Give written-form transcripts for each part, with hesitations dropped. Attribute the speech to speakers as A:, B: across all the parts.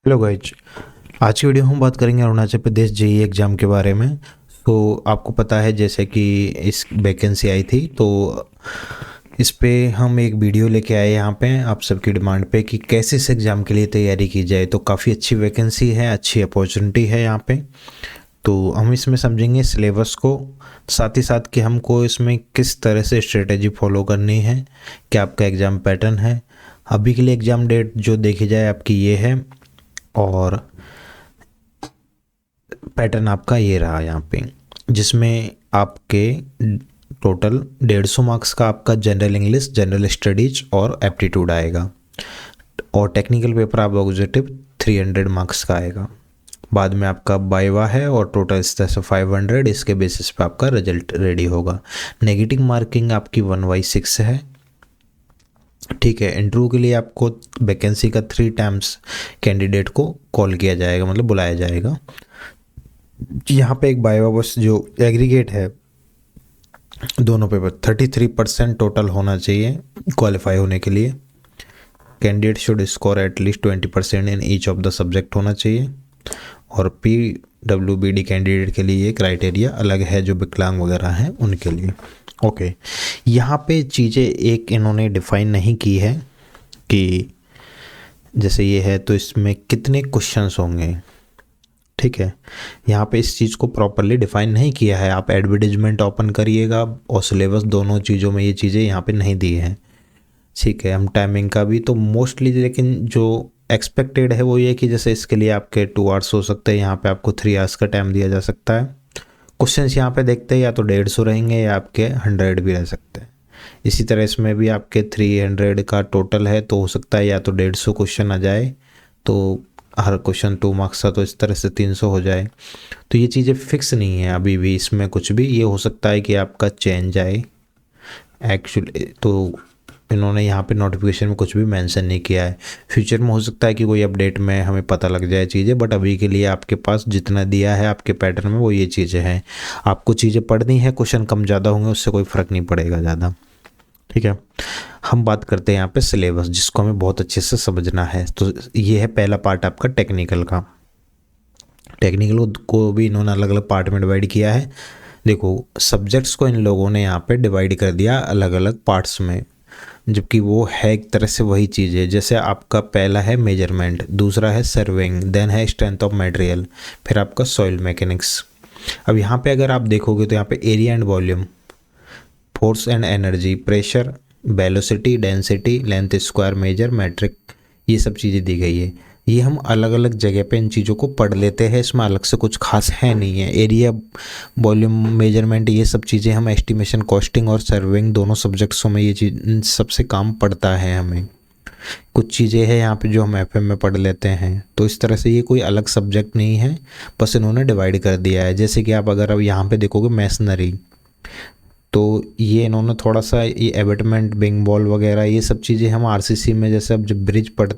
A: Hello guys. आज की video हम बात करेंगे अरुणाचल प्रदेश जेईई एग्ज़ाम के बारे में। तो आपको पता है जैसे कि इस वैकेंसी आई थी, तो इस पे हम एक वीडियो लेके आए यहाँ पे आप सबकी डिमांड पे कि कैसे इस एग्ज़ाम के लिए तैयारी की जाए। तो काफ़ी अच्छी वैकेंसी है, अच्छी अपॉर्चुनिटी है यहाँ पे। तो हम इसमें समझेंगे सिलेबस को, साथ ही साथ कि हमको इसमें किस तरह से स्ट्रेटेजी फॉलो करनी है, क्या आपका एग्ज़ाम पैटर्न है। अभी के लिए एग्ज़ाम डेट जो देखी जाए आपकी ये है, और पैटर्न आपका ये रहा यहाँ पे, जिसमें आपके टोटल 150 मार्क्स का आपका जनरल इंग्लिश, जनरल स्टडीज और एप्टीट्यूड आएगा, और टेक्निकल पेपर आप ऑब्जेक्टिव 300 मार्क्स का आएगा। बाद में आपका वाइवा है और टोटल इस तरह से 500, इसके बेसिस पे आपका रिजल्ट रेडी होगा। नेगेटिव मार्किंग आपकी 1/6 है। ठीक है, इंटरव्यू के लिए आपको वैकेंसी का 3 टाइम्स कैंडिडेट को कॉल किया जाएगा, मतलब बुलाया जाएगा। यहाँ पे एक वाइवा बस जो एग्रीगेट है दोनों पेपर 33% टोटल होना चाहिए क्वालिफाई होने के लिए। Candidate should score at least 20% in each of the subject होना चाहिए। और PWBD कैंडिडेट के लिए ये क्राइटेरिया अलग है, जो विकलांग वगैरह हैं उनके लिए। ओके, यहाँ पे चीज़ें एक इन्होंने डिफाइन नहीं की है कि जैसे ये है तो इसमें कितने क्वेश्चंस होंगे। ठीक है, यहाँ पे इस चीज़ को प्रॉपरली डिफाइन नहीं किया है। आप एडवर्टीजमेंट ओपन करिएगा और सिलेबस, दोनों चीज़ों में ये चीज़ें यहाँ पे नहीं दी हैं। ठीक है, हम टाइमिंग का भी तो मोस्टली, लेकिन जो एक्सपेक्टेड है वो ये कि जैसे इसके लिए आपके 2 आवर्स हो सकते हैं, यहाँ पे आपको 3 आवर्स का टाइम दिया जा सकता है। क्वेश्चंस यहाँ पे देखते हैं या तो 150 रहेंगे या आपके 100 भी रह सकते हैं। इसी तरह इसमें भी आपके 300 का टोटल है, तो हो सकता है या तो 150 क्वेश्चन आ जाए, तो हर क्वेश्चन 2 मार्क्स का, तो इस तरह से 300 हो जाए। तो ये चीज़ें फिक्स नहीं है अभी भी, इसमें कुछ भी ये हो सकता है कि आपका चेंज आए एक्चुअली। तो इन्होंने यहाँ पे नोटिफिकेशन में कुछ भी मेंशन नहीं किया है। फ्यूचर में हो सकता है कि कोई अपडेट में हमें पता लग जाए चीज़ें, बट अभी के लिए आपके पास जितना दिया है आपके पैटर्न में वो ये चीज़ें हैं। आपको चीज़ें पढ़नी है, क्वेश्चन कम ज़्यादा होंगे उससे कोई फ़र्क नहीं पड़ेगा ज़्यादा। ठीक है, हम बात करते हैं यहाँ पे सिलेबस, जिसको हमें बहुत अच्छे से समझना है। तो ये है पहला पार्ट आपका टेक्निकल का। टेक्निकल को भी इन्होंने अलग अलग पार्ट में डिवाइड किया है। देखो, सब्जेक्ट्स को इन लोगों ने यहाँ पे डिवाइड कर दिया अलग अलग पार्ट्स में, जबकि वो है एक तरह से वही चीज़ है। जैसे आपका पहला है मेजरमेंट, दूसरा है सर्विंग, देन है स्ट्रेंथ ऑफ मटेरियल, फिर आपका सॉइल मैकेनिक्स। अब यहाँ पे अगर आप देखोगे तो यहाँ पे area and volume, force and energy, pressure, velocity, density, length square measure, metric, ये सब चीज़ें दी गई है। ये हम अलग अलग जगह पे इन चीज़ों को पढ़ लेते हैं, इसमें अलग से कुछ खास है नहीं है। एरिया, वॉल्यूम, मेजरमेंट, ये सब चीज़ें हम एस्टिमेशन, कॉस्टिंग और सर्विंग दोनों सब्जेक्ट्सों में ये चीज़ सबसे काम पड़ता है हमें। कुछ चीज़ें हैं यहाँ पे जो हम FM में पढ़ लेते हैं, तो इस तरह से ये कोई अलग सब्जेक्ट नहीं है, बस इन्होंने डिवाइड कर दिया है। जैसे कि आप अगर अब यहाँ पे देखोगे मैसनरी, तो ये इन्होंने थोड़ा सा ये एबेटमेंट, बिंग बॉल वगैरह ये सब चीज़ें हम RCC में, जैसे अब जब ब्रिज पढ़,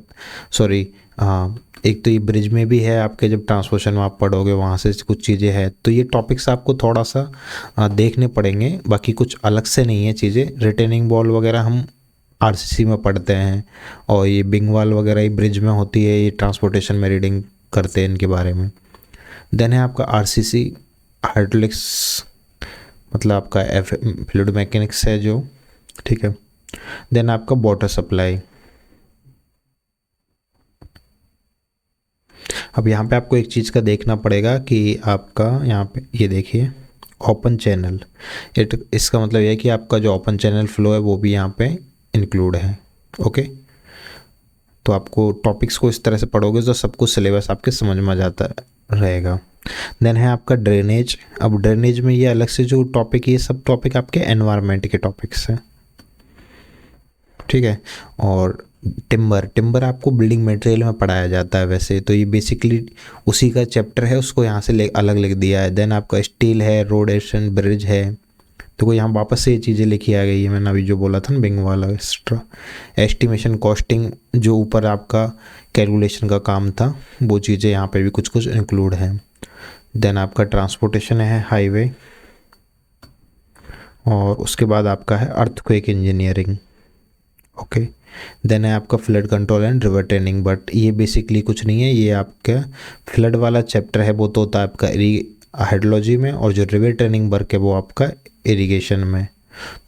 A: सॉरी हाँ, एक तो ये ब्रिज में भी है आपके, जब ट्रांसपोर्टेशन में आप पढ़ोगे वहाँ से कुछ चीज़ें हैं, तो ये टॉपिक्स आपको थोड़ा सा देखने पड़ेंगे, बाकी कुछ अलग से नहीं है चीज़ें। रिटेनिंग बॉल वगैरह हम RCC में पढ़ते हैं, और ये बिंग वॉल वगैरह ये ब्रिज में होती है, ये ट्रांसपोर्टेशन में रीडिंग करते हैं इनके बारे में। देन है आपका RCC हाइड्रोलिक्स, मतलब आपका फ्लूइड मैकेनिक्स है जो। ठीक है, देन आपका वाटर सप्लाई। अब यहाँ पे आपको एक चीज़ का देखना पड़ेगा कि आपका यहाँ पे ये देखिए ओपन चैनल, इसका मतलब ये है कि आपका जो ओपन चैनल फ्लो है वो भी यहाँ पे इंक्लूड है। ओके, तो आपको टॉपिक्स को इस तरह से पढ़ोगे तो सब कुछ सिलेबस आपके समझ में आ जाता रहेगा। देन है आपका ड्रेनेज। अब ड्रेनेज में ये अलग से जो टॉपिक, ये सब टॉपिक आपके एनवायरनमेंट के टॉपिक्स हैं। ठीक है, और टिम्बर आपको बिल्डिंग मटेरियल में पढ़ाया जाता है वैसे, तो ये बेसिकली उसी का चैप्टर है, उसको यहाँ से अलग लिख दिया है। देन आपका स्टील है, रोड एंड ब्रिज है, तो यहाँ वापस से ये चीज़ें लिखी आ गई है, मैंने अभी जो बोला था ना बिंग वाला एक्स्ट्रा। एस्टिमेशन, कॉस्टिंग, जो ऊपर आपका कैलकुलेशन का काम था, वो चीज़ें यहाँ पे भी कुछ कुछ इंक्लूड हैं। देन आपका ट्रांसपोर्टेशन है, हाईवे, और उसके बाद आपका है अर्थक्वेक इंजीनियरिंग। ओके, देन है आपका flood control and river training, but ये बेसिकली कुछ नहीं है, ये आपका फ्लड वाला चैप्टर है वो तो होता है आपका हाइड्रोलॉजी में, और जो रिवर ट्रेनिंग वर्क है वो आपका इरिगेशन में।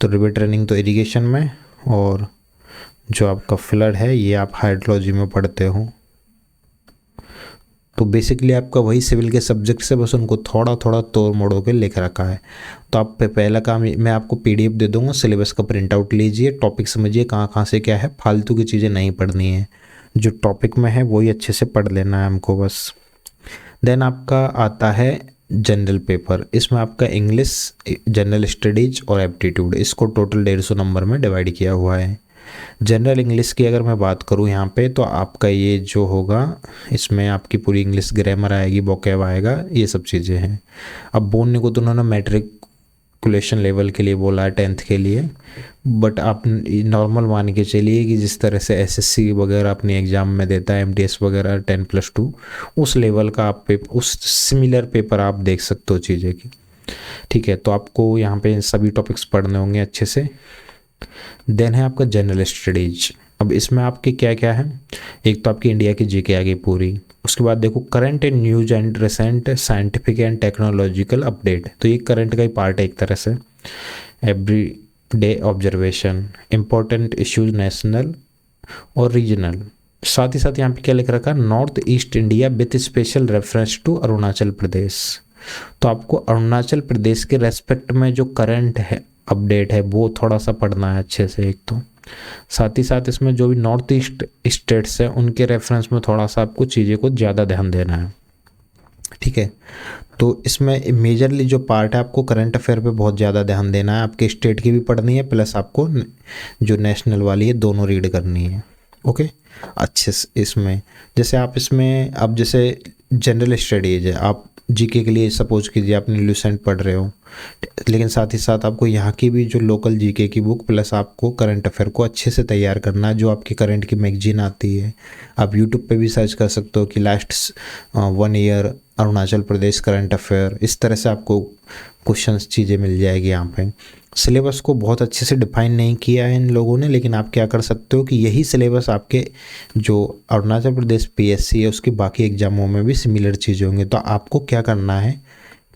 A: तो रिवर ट्रेनिंग तो इरिगेशन में, और जो आपका फ्लड है ये आप हाइड्रोलॉजी में पढ़ते हो। तो बेसिकली आपका वही सिविल के सब्जेक्ट से, बस उनको थोड़ा थोड़ा तोड़ मोड़ो के लिख रखा है। तो आप पहला काम, मैं आपको पीडीएफ दे दूंगा, सिलेबस का प्रिंट आउट लीजिए, टॉपिक समझिए कहाँ कहाँ से क्या है, फालतू की चीज़ें नहीं पढ़नी है, जो टॉपिक में है वही अच्छे से पढ़ लेना है हमको बस। देन आपका आता है जनरल पेपर, इसमें आपका इंग्लिश, जनरल स्टडीज और एप्टीट्यूड, इसको टोटल 150 नंबर में डिवाइड किया हुआ है। जनरल इंग्लिश की अगर मैं बात करूँ यहाँ पे, तो आपका ये जो होगा, इसमें आपकी पूरी इंग्लिश ग्रामर आएगी, वोकैब आएगा, ये सब चीज़ें हैं। अब बोलने को तो उन्होंने मैट्रिकुलेशन लेवल के लिए बोला है, 10th के लिए, बट आप नॉर्मल मान के चलिए कि जिस तरह से एसएससी वगैरह अपने एग्ज़ाम में देता है, एमटीएस वगैरह 10+2, उस लेवल का आप उस सिमिलर पेपर आप देख सकते हो चीज़ें की। ठीक है, तो आपको यहाँ पे सभी टॉपिक्स पढ़ने होंगे अच्छे से। देन है आपका जनरल स्टडीज। अब इसमें आपके क्या क्या है, एक तो आपकी इंडिया की जीके आ गई पूरी, उसके बाद देखो current and news and recent scientific and technological update, तो ये करंट का ही पार्ट है एक तरह से। Every day observation, important issues national और रीजनल, साथ ही साथ यहाँ पे क्या लिख रखा है, North East India with special reference to Arunachal Pradesh. तो आपको अरुणाचल प्रदेश के रेस्पेक्ट में जो करंट है अपडेट है वो थोड़ा सा पढ़ना है अच्छे से एक तो, साथ ही साथ इसमें जो भी नॉर्थ ईस्ट स्टेट्स हैं उनके रेफरेंस में थोड़ा सा आपको चीज़ें को ज़्यादा ध्यान देना है। ठीक है, तो इसमें मेजरली जो पार्ट है आपको करंट अफेयर पे बहुत ज़्यादा ध्यान देना है, आपके स्टेट की भी पढ़नी है प्लस आपको जो नेशनल वाली है दोनों रीड करनी है। ओके, अच्छे से इसमें जैसे आप इसमें, अब जैसे जनरल स्टडीज है, आप जीके के लिए सपोज कीजिए आपने लूसेंट पढ़ रहे हो, लेकिन साथ ही साथ आपको यहाँ की भी जो लोकल जीके की बुक प्लस आपको करंट अफेयर को अच्छे से तैयार करना है, जो आपकी करंट की मैगजीन आती है। आप यूट्यूब पे भी सर्च कर सकते हो कि last 1 year Arunachal Pradesh current affair, इस तरह से आपको क्वेश्चंस चीज़ें मिल जाएगी यहाँ पे। सिलेबस को बहुत अच्छे से डिफाइन नहीं किया है इन लोगों ने, लेकिन आप क्या कर सकते हो कि यही सिलेबस आपके जो अरुणाचल प्रदेश पीएससी है उसके बाकी एग्जामों में भी सिमिलर चीज़ें होंगी। तो आपको क्या करना है,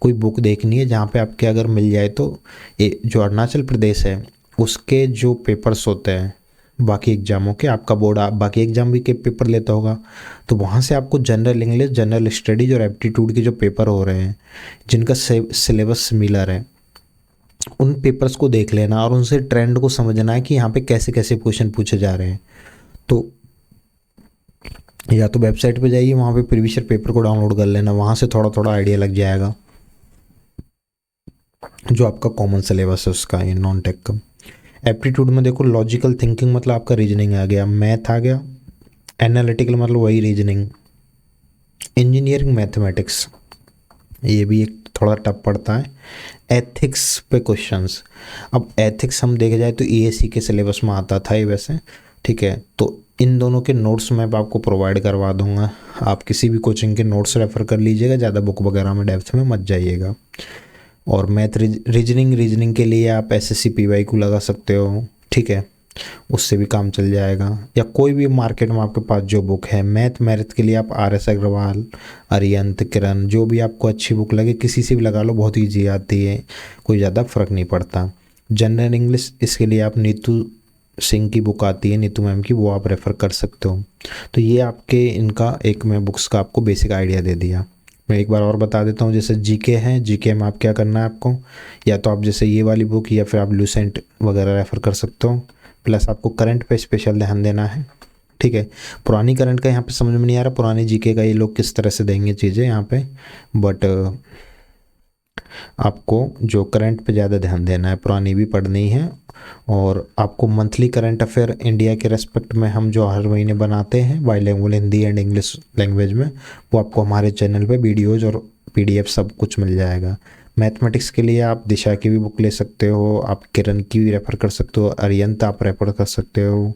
A: कोई बुक देखनी है जहाँ पे आपके अगर मिल जाए तो ये जो अरुणाचल प्रदेश है उसके जो पेपर्स होते हैं बाकी एग्जामों के, आपका बोर्ड बाकी एग्जाम भी के पेपर लेता होगा, तो वहाँ से आपको जनरल इंग्लिश, जनरल स्टडीज और एप्टीट्यूड के जो पेपर हो रहे हैं जिनका सिलेबस सिमिलर है, उन पेपर्स को देख लेना और उनसे ट्रेंड को समझना है कि यहाँ पे कैसे कैसे क्वेश्चन पूछे जा रहे हैं। तो या तो वेबसाइट पे जाइए, वहाँ पे प्रीवियस ईयर पेपर को डाउनलोड कर लेना, वहाँ से थोड़ा थोड़ा आइडिया लग जाएगा जो आपका कॉमन सिलेबस है उसका, ये नॉन टेक का। एप्टीट्यूड में देखो लॉजिकल थिंकिंग मतलब आपका रीजनिंग आ गया, मैथ आ गया, एनालिटिकल मतलब वही रीजनिंग, इंजीनियरिंग मैथमेटिक्स ये भी एक थोड़ा टफ पड़ता है, एथिक्स पे क्वेश्चंस। अब एथिक्स हम देखे जाए तो ईएसी के सिलेबस में आता था ये वैसे, ठीक है, तो इन दोनों के नोट्स मैं आपको प्रोवाइड करवा दूंगा, आप किसी भी कोचिंग के नोट्स रेफ़र कर लीजिएगा, ज़्यादा बुक वगैरह में डेप्थ में मत जाइएगा। और मैथ रीजनिंग के लिए आप एसएससी पीवाई को लगा सकते हो, ठीक है, उससे भी काम चल जाएगा। या कोई भी मार्केट में आपके पास जो बुक है मैथ के लिए आप RS अग्रवाल, अरियंत, किरण, जो भी आपको अच्छी बुक लगे किसी से भी लगा लो, बहुत ईजी आती है, कोई ज़्यादा फ़र्क नहीं पड़ता। जनरल इंग्लिश इसके लिए आप नीतू सिंह की बुक आती है, नीतू मैम की, वो आप रेफ़र कर सकते हो। तो ये आपके इनका एक मैं बुक्स का आपको बेसिक आइडिया दे दिया। मैं एक बार और बता देता हूँ, जैसे जीके है, जीके में आप क्या करना है आपको, या तो आप जैसे ये वाली बुक या फिर आप लूसेंट वगैरह रेफ़र कर सकते हो, प्लस आपको करंट पे स्पेशल ध्यान देना है, ठीक है। पुरानी करंट का यहाँ पे समझ में नहीं आ रहा, पुरानी जीके का ये लोग किस तरह से देंगे चीज़ें यहाँ पे, बट आपको जो करंट पे ज़्यादा ध्यान देना है, पुरानी भी पढ़नी है। और आपको मंथली करंट अफेयर इंडिया के रेस्पेक्ट में हम जो हर महीने बनाते हैं bilingual Hindi and English language में, वो आपको हमारे चैनल पे वीडियोज़ और PDF सब कुछ मिल जाएगा। मैथमेटिक्स के लिए आप दिशा की भी बुक ले सकते हो, आप किरण की भी रेफ़र कर सकते हो, अरियंत आप रेफ़र कर सकते हो,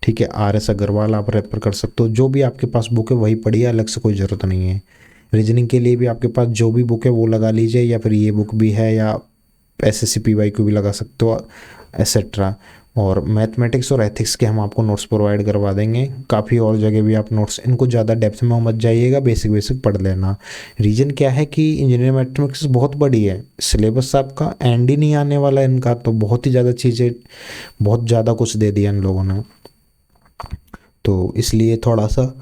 A: ठीक है, RS अग्रवाल आप रेफ़र कर सकते हो। जो भी आपके पास बुक है वही पढ़िए, अलग से कोई ज़रूरत नहीं है। रीजनिंग के लिए भी आपके पास जो भी बुक है वो लगा लीजिए, या फिर ये बुक भी है, या SSC PY को भी लगा सकते हो, एसेट्रा। और मैथमेटिक्स और एथिक्स के हम आपको नोट्स प्रोवाइड करवा देंगे। काफ़ी और जगह भी आप नोट्स, इनको ज़्यादा डेप्थ में मत जाइएगा, बेसिक बेसिक पढ़ लेना। रीज़न क्या है कि इंजीनियरिंग मैथमेटिक्स बहुत बड़ी है, सिलेबस आपका एंड ही नहीं आने वाला है इनका, तो बहुत ही ज़्यादा चीज़ें, बहुत ज़्यादा कुछ दे दिया इन लोगों ने, तो इसलिए थोड़ा सा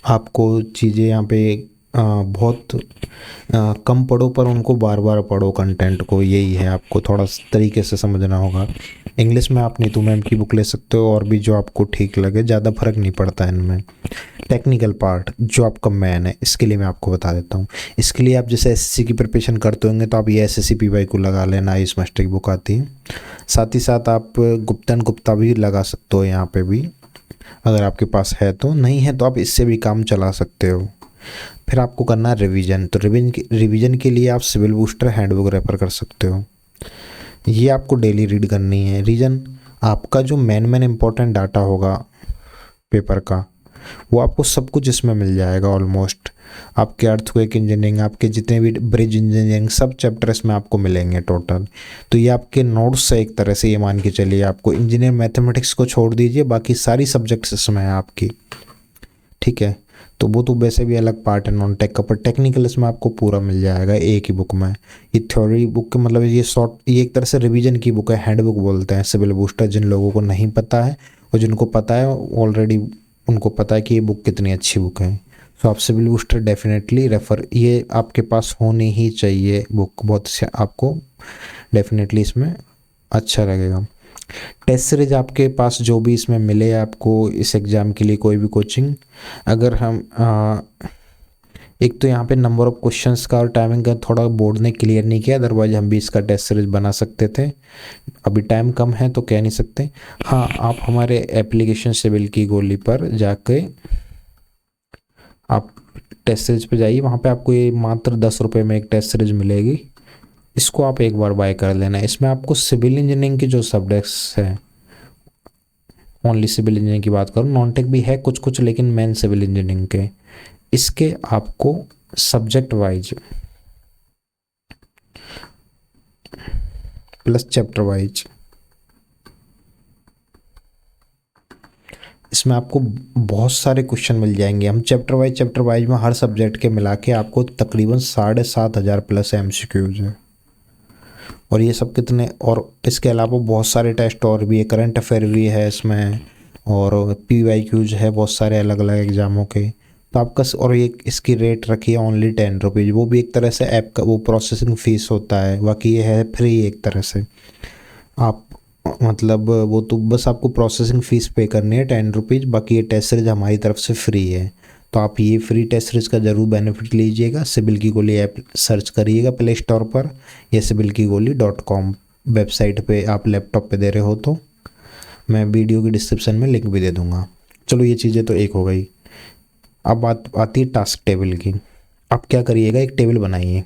A: आपको चीज़ें यहाँ पे बहुत कम पढ़ो, पर उनको बार बार पढ़ो कंटेंट को, यही है, आपको थोड़ा तरीके से समझना होगा। इंग्लिश में आप नीतू मैम की बुक ले सकते हो, और भी जो आपको ठीक लगे, ज़्यादा फर्क नहीं पड़ता इनमें। टेक्निकल पार्ट जो आपका मेन है, इसके लिए मैं आपको बता देता हूँ। इसके लिए आप जैसे एसएससी की प्रिपरेशन करते होंगे तो आप ये एसएससी पीवाई को लगा लेना, आयुष मास्टर की बुक आती है। साथ ही साथ आप गुप्ता एंड गुप्ता भी लगा सकते हो यहाँ पे भी, अगर आपके पास है तो, नहीं है तो आप इससे भी काम चला सकते हो। फिर आपको करना है रिवीजन, तो रिवीजन के लिए आप सिविल बूस्टर हैंडबुक रेफर कर सकते हो, ये आपको डेली रीड करनी है। रीजन, आपका जो मेन इंपॉर्टेंट डाटा होगा पेपर का, वो आपको सब कुछ इसमें मिल जाएगा ऑलमोस्ट। आपके अर्थक्वेक इंजीनियरिंग, आपके जितने भी ब्रिज इंजीनियरिंग, सब चैप्टर इसमें आपको मिलेंगे टोटल। तो ये आपके नोट्स है एक तरह से, ये मान के चलिए। आपको इंजीनियर मैथमेटिक्स को छोड़ दीजिए, बाकी सारी सब्जेक्ट्स इसमें है आपकी, ठीक है। तो वो तो वैसे भी अलग पार्ट है नॉन टेक का, पर टेक्निकल इसमें आपको पूरा मिल जाएगा एक ही बुक में। ये थ्योरी बुक मतलब ये शॉर्ट, ये एक तरह से रिवीजन की बुक है, हैंड बुक बोलते हैं सिविल बूस्टर। जिन लोगों को नहीं पता है और जिनको पता है ऑलरेडी, उनको पता है कि ये बुक कितनी अच्छी बुक है। तो आप सिविल बूस्टर डेफिनेटली रेफ़र, ये आपके पास होनी ही चाहिए बुक, बहुत आपको डेफिनेटली इसमें अच्छा लगेगा। टेस्ट सीरीज आपके पास जो भी इसमें मिले आपको इस एग्ज़ाम के लिए, कोई भी कोचिंग, अगर हम एक तो यहाँ पे नंबर ऑफ़ क्वेश्चंस का और टाइमिंग का थोड़ा बोर्ड ने क्लियर नहीं किया, अदरवाइज हम भी इसका टेस्ट सीरीज बना सकते थे। अभी टाइम कम है तो कह नहीं सकते। हाँ, आप हमारे एप्लीकेशन सिविल की गोली पर जाके आप टेस्ट सीरीज पे जाइए, वहाँ पे आपको ये मात्र 10 रुपये में एक टेस्ट सीरीज मिलेगी, इसको आप एक बार बाय कर लेना। इसमें आपको सिविल इंजीनियरिंग के जो सब्जेक्ट्स हैं, ओनली सिविल इंजीनियरिंग की बात करूँ, नॉन टेक भी है कुछ कुछ, लेकिन मेन सिविल इंजीनियरिंग के, इसके आपको subject wise plus chapter wise, इसमें आपको बहुत सारे क्वेश्चन मिल जाएंगे। हम चैप्टर वाइज में हर सब्जेक्ट के मिला के आपको तकरीबन 7,500 प्लस एमसीक्यूज है। और ये सब कितने, और इसके अलावा बहुत सारे टेस्ट और भी है, करंट अफेयर भी है इसमें, और PYQs है बहुत सारे अलग अलग एग्ज़ामों के। तो आपका, और ये इसकी रेट रखी है ओनली 10 रुपीज़, वो भी एक तरह से ऐप का वो प्रोसेसिंग फ़ीस होता है, बाकी ये है फ्री एक तरह से। आप मतलब वो तो बस आपको प्रोसेसिंग फ़ीस पे करनी है 10 रुपीज़, बाकी ये टेस्ट सीरीज हमारी तरफ से फ्री है। तो आप ये फ्री टेस्ट सीरीज का ज़रूर बेनिफिट लीजिएगा। सिविल की गोली ऐप सर्च करिएगा प्ले स्टोर पर, या civilkigoli.com वेबसाइट पे आप लैपटॉप पे दे रहे हो तो मैं वीडियो की डिस्क्रिप्शन में लिंक भी दे दूँगा। चलो, ये चीज़ें तो एक हो गई। अब बात आती है टास्क टेबल की। आप क्या करिएगा, एक टेबल बनाइए।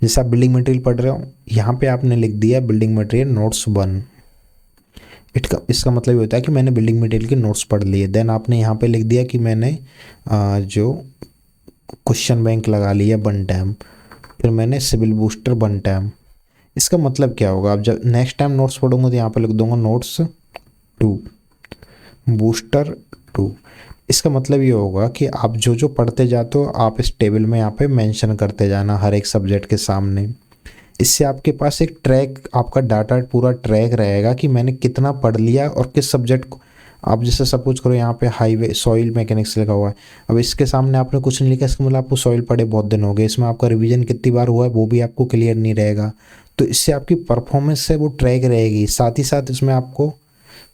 A: जैसे आप बिल्डिंग मटेरियल पढ़ रहे हो, यहाँ पे आपने लिख दिया बिल्डिंग मटेरियल नोट्स 1। इसका मतलब ये होता है कि मैंने बिल्डिंग मटेरियल के नोट्स पढ़ लिए। देन आपने यहाँ पे लिख दिया कि मैंने जो क्वेश्चन बैंक लगा लिया 1 टाइम, फिर मैंने सिविल बूस्टर 1 टाइम। इसका मतलब क्या होगा, आप जब नेक्स्ट टाइम नोट्स पढ़ोगे तो यहाँ पे लिख दूंगा नोट्स 2 बूस्टर 2। इसका मतलब ये होगा कि आप जो जो पढ़ते जाते हो आप इस टेबल में यहाँ पे मेंशन करते जाना हर एक सब्जेक्ट के सामने। इससे आपके पास एक ट्रैक, आपका डाटा पूरा ट्रैक रहेगा कि मैंने कितना पढ़ लिया और किस सब्जेक्ट को। आप जैसे सपोज करो यहाँ पे हाईवे सॉइल मैकेनिक्स लिखा हुआ है, अब इसके सामने आपने कुछ नहीं लिखा, इसका मतलब आपको सॉइल पढ़े बहुत दिन हो गए, इसमें आपका रिवीजन कितनी बार हुआ है वो भी आपको क्लियर नहीं रहेगा। तो इससे आपकी परफॉर्मेंस से वो ट्रैक रहेगी। साथ ही साथ इसमें आपको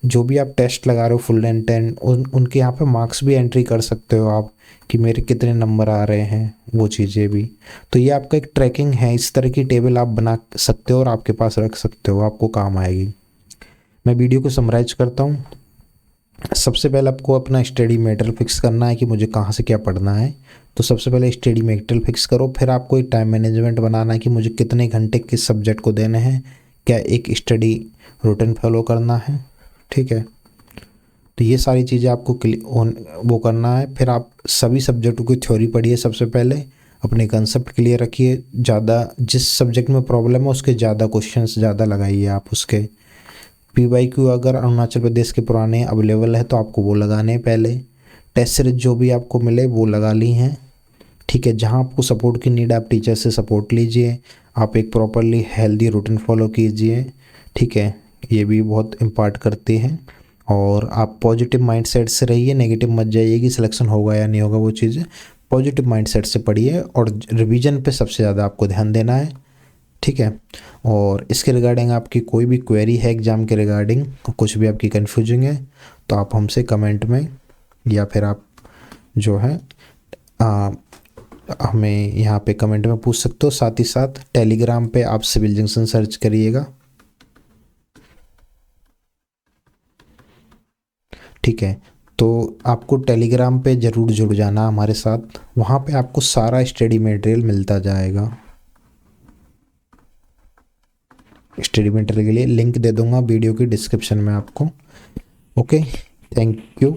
A: जो भी आप टेस्ट लगा रहे हो फुल एंड 10, उनके यहाँ पे मार्क्स भी एंट्री कर सकते हो आप, कि मेरे कितने नंबर आ रहे हैं, वो चीज़ें भी। तो ये आपका एक ट्रैकिंग है। इस तरह की टेबल आप बना सकते हो और आपके पास रख सकते हो, आपको काम आएगी। मैं वीडियो को समराइज करता हूँ। सबसे पहले आपको अपना स्टडी मटेरियल फिक्स करना है कि मुझे कहाँ से क्या पढ़ना है। तो सबसे पहले स्टडी मटेरियल फिक्स करो, फिर आपको एक टाइम मैनेजमेंट बनाना है कि मुझे कितने घंटे किस सब्जेक्ट को देने हैं, क्या एक स्टडी रूटीन फॉलो करना है, ठीक है। तो ये सारी चीज़ें आपको वो करना है। फिर आप सभी सब्जेक्टों की थ्योरी पढ़िए सबसे पहले, अपने कंसेप्ट क्लियर रखिए, ज़्यादा जिस सब्जेक्ट में प्रॉब्लम है उसके ज़्यादा क्वेश्चंस ज़्यादा लगाइए आप उसके। PYQ अगर अरुणाचल प्रदेश के पुराने अवेलेबल है तो आपको वो लगाने हैं पहले। टेस्ट सीरीज जो भी आपको मिले वो लगा ली हैं, ठीक है। जहाँ आपको सपोर्ट की नीड आप टीचर से सपोर्ट लीजिए, आप एक प्रॉपरली हेल्दी रूटीन फॉलो कीजिए, ठीक है। ये भी बहुत इम्पार्ट करते हैं। और आप पॉजिटिव माइंडसेट से रहिए, नेगेटिव मत जाइए कि सिलेक्शन होगा या नहीं होगा, वो चीज़ें पॉजिटिव माइंडसेट से पढ़िए और रिवीजन पे सबसे ज़्यादा आपको ध्यान देना है, ठीक है। और इसके रिगार्डिंग आपकी कोई भी क्वेरी है एग्ज़ाम के रिगार्डिंग, कुछ भी आपकी कन्फ्यूजिंग है तो आप हमसे कमेंट में या फिर आप जो है हमें यहाँ पे कमेंट में पूछ सकते हो। साथ ही साथ टेलीग्राम पे आप सिविल जंक्शन सर्च करिएगा, ठीक है। तो आपको टेलीग्राम पे ज़रूर जुड़ जाना हमारे साथ, वहाँ पे आपको सारा स्टडी मटेरियल मिलता जाएगा। स्टडी मटेरियल के लिए लिंक दे दूँगा वीडियो की डिस्क्रिप्शन में आपको। Okay, thank you.